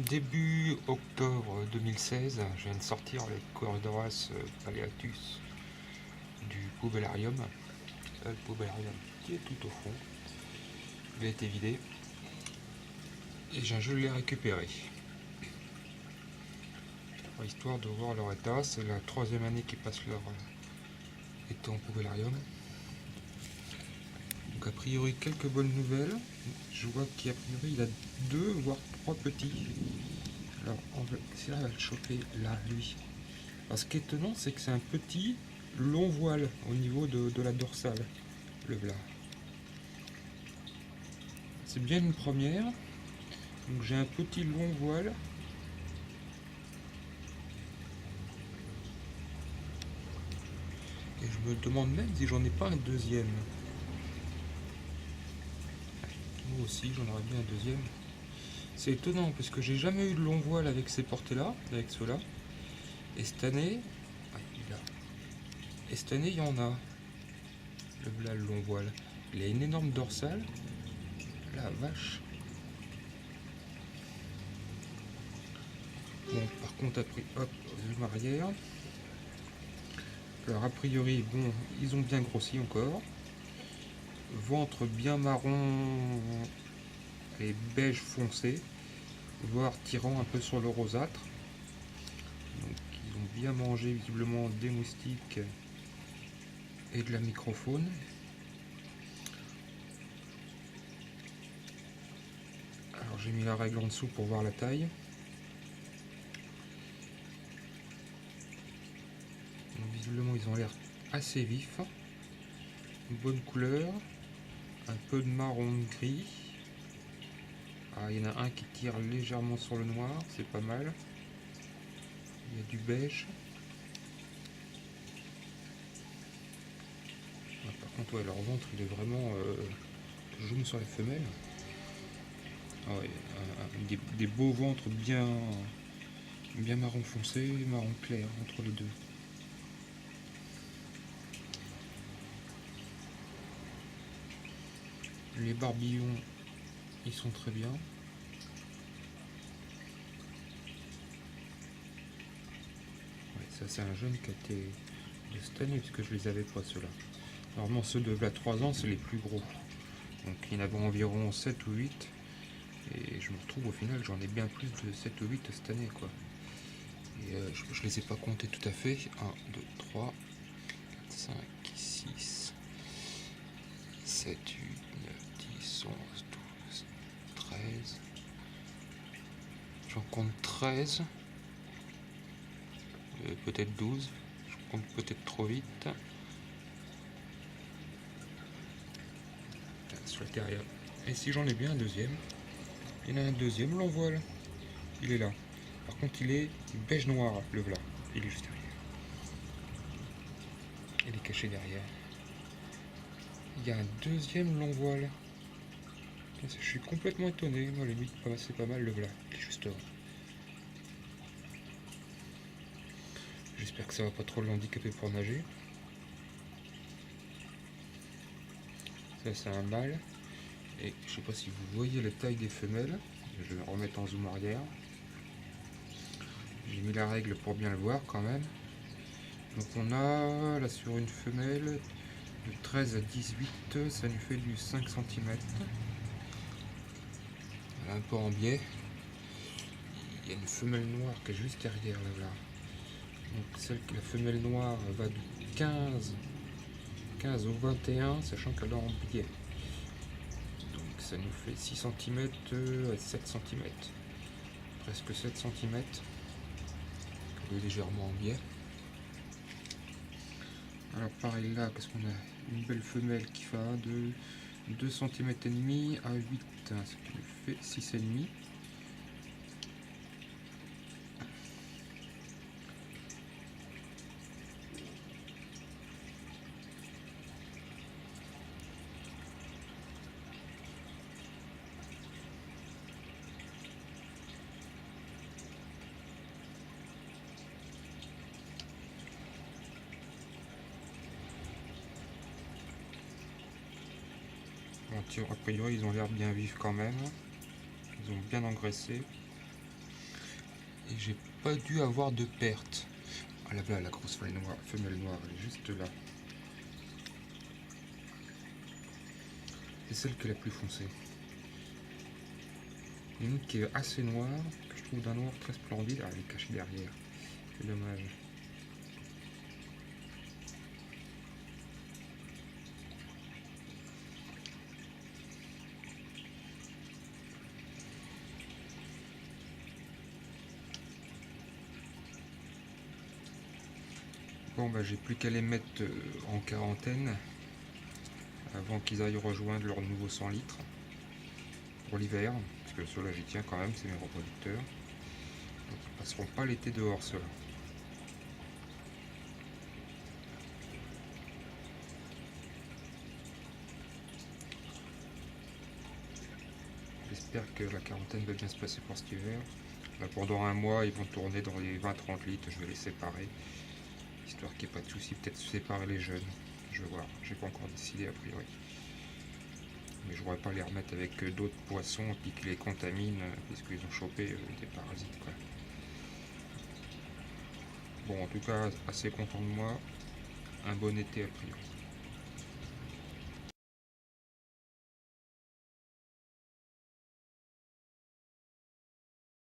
Début octobre 2016, je viens de sortir les Corydoras Paleatus du poubellarium. Le poubellarium qui est tout au fond. Il a été vidé et je l'ai récupéré. Histoire de voir leur état, c'est la troisième année qu'ils passent leur état en poubellarium. Donc a priori quelques bonnes nouvelles. Je vois qu'a priori il a 2 voire 3 petits. Alors on va essayer de le choper là, lui. Alors, ce qui est étonnant, c'est que c'est un petit long voile au niveau de la dorsale, le voilà. C'est bien une première. Donc j'ai un petit long voile. Et je me demande même si j'en ai pas un deuxième. Moi aussi, j'en aurais bien un deuxième. C'est étonnant parce que j'ai jamais eu de long voile avec ces portées-là, avec ceux-là. Et cette année, il y en a. Là, le long voile. Il a une énorme dorsale. La vache. Bon, par contre, après, hop, zoom arrière. Alors, a priori, bon, ils ont bien grossi encore. Ventre bien marron et beige foncé, voire tirant un peu sur le rosâtre. Donc, ils ont bien mangé visiblement des moustiques et de la microfaune. Alors, j'ai mis la règle en dessous pour voir la taille. Donc, visiblement, ils ont l'air assez vifs. Une bonne couleur. Un peu de marron de gris. Ah, il y en a un qui tire légèrement sur le noir, c'est pas mal. Il y a du beige. Ah, par contre, ouais, leur ventre, il est vraiment jaune sur la femelle. Ah ouais, des beaux ventres bien marron foncé, marron clair entre les deux. Les barbillons, ils sont très bien. Ouais, ça c'est un jeune qui a été de cette année, puisque je les avais pas ceux-là. Normalement ceux de 3 ans c'est les plus gros. Donc il y en avait environ 7 ou 8. Et je me retrouve au final, j'en ai bien plus de 7 ou 8 cette année quoi. Et je les ai pas comptés tout à fait. 1, 2, 3, 4, 5, 6, 7, 8, 9, 10, 11, 12, 13. J'en compte 13. Peut-être 12. Je compte peut-être trop vite. Sur le derrière. Et si j'en ai bien un deuxième, il y en a un deuxième, l'on voit là. Il est là. Par contre, il est beige noir, le voilà. Il est juste derrière. Il est caché derrière. Il y a un deuxième long voile. Je suis complètement étonné. Moi, limite, c'est pas mal le voilà. Il est juste là. J'espère que ça va pas trop l'handicaper pour nager. Ça, c'est un mâle. Et je sais pas si vous voyez la taille des femelles. Je vais remettre en zoom arrière. J'ai mis la règle pour bien le voir quand même. Donc on a là sur une femelle de 13 à 18, ça lui fait du 5 cm. Un peu en biais. Il y a une femelle noire qui est juste derrière là. Donc la femelle noire va de 15 au 21, sachant qu'elle est en biais. Donc ça nous fait 6 cm à 7 cm. Presque 7 cm. Elle est légèrement en biais. Alors pareil là, qu'est-ce qu'on a? Une belle femelle qui va de 2 cm et demi à 8, ce qui nous fait 6,5. A priori, ils ont l'air bien vifs quand même. Ils ont bien engraissé. Et j'ai pas dû avoir de perte. Ah là-bas, la grosse femelle noire, elle est juste là. C'est celle qui est la plus foncée. Il y en a une qui est assez noire, que je trouve d'un noir très splendide. Ah, elle est cachée derrière. C'est dommage. Bon, bah j'ai plus qu'à les mettre en quarantaine avant qu'ils aillent rejoindre leur nouveau 100 litres pour l'hiver. Parce que ceux-là, j'y tiens quand même, c'est mes reproducteurs. Donc ils passeront pas l'été dehors, ceux-là. J'espère que la quarantaine va bien se passer pour cet hiver. Là, pendant un mois, ils vont tourner dans les 20-30 litres. Je vais les séparer, histoire qu'il n'y ait pas de soucis. Peut-être séparer les jeunes. Je vais voir. J'ai pas encore décidé a priori. Mais je ne pourrais pas les remettre avec d'autres poissons et puis qu'ils les contaminent puisqu'ils ont chopé des parasites, quoi. Bon, en tout cas, assez content de moi. Un bon été a priori.